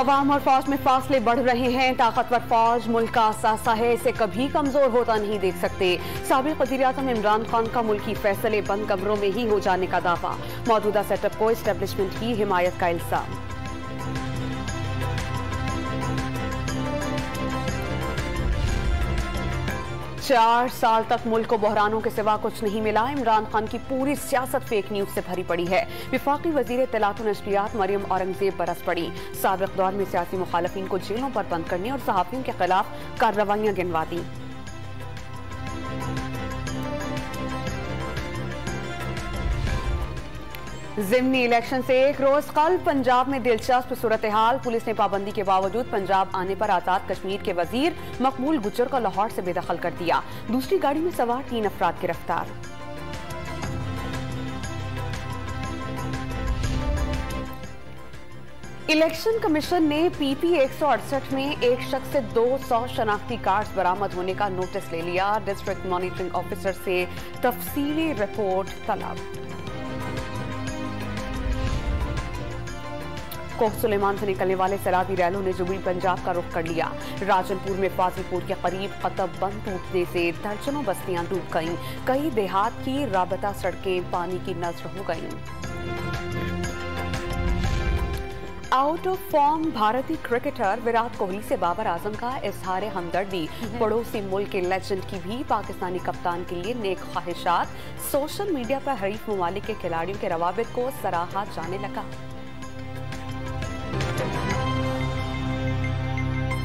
अवाम और फौज में फासले बढ़ रहे हैं। ताकतवर फौज मुल्क का असासा है, इसे कभी कमजोर होता नहीं देख सकते। साबिक वज़ीर-ए-आज़म इमरान खान का मुल्की फैसले बंद कमरों में ही हो जाने का दावा। मौजूदा सेटअप को एस्टेब्लिशमेंट की हिमायत का इल्जाम। 4 साल तक मुल्क को बहरानों के सिवा कुछ नहीं मिला। इमरान खान की पूरी सियासत फेक न्यूज से भरी पड़ी है। विफाकी वजीर इत्तलात व नशरियात मरियम औरंगजेब बरस पड़ी। साबिक दौर में सियासी मुखालफिन को जेलों पर बंद करने और सहाफियों के खिलाफ कार्रवाइयां गिनवा दी। ज़िमनी इलेक्शन से एक रोज कल पंजाब में दिलचस्प सूरत हाल। पुलिस ने पाबंदी के बावजूद पंजाब आने पर आजाद कश्मीर के वजीर मकबूल गुज्जर को लाहौर से बेदखल कर दिया। दूसरी गाड़ी में सवार 3 अफराद गिरफ्तार। इलेक्शन कमीशन ने पीपी 168 में एक शख्स से 200 शनाख्ती कार्ड बरामद होने का नोटिस ले लिया। डिस्ट्रिक्ट मॉनिटरिंग ऑफिसर से तफसीली रिपोर्ट तलब। कोह सुलेमान से निकलने वाले सैलाबी रैलों ने जुबी पंजाब का रुख कर लिया। राजनपुर में फाजिलपुर के करीब कतब बंद टूटने से दर्जनों बस्तियां डूब गईं। कई देहात की राबता सड़कें पानी की नजर हो गईं। आउट ऑफ फॉर्म भारतीय क्रिकेटर विराट कोहली से बाबर आजम का इजहार हमदर्दी। पड़ोसी मुल्क के लेजेंड की भी पाकिस्तानी कप्तान के लिए नेक ख्वाहिशात। सोशल मीडिया पर हरीफ ममालिक के खिलाड़ियों के रवाबित को सराहा जाने लगा।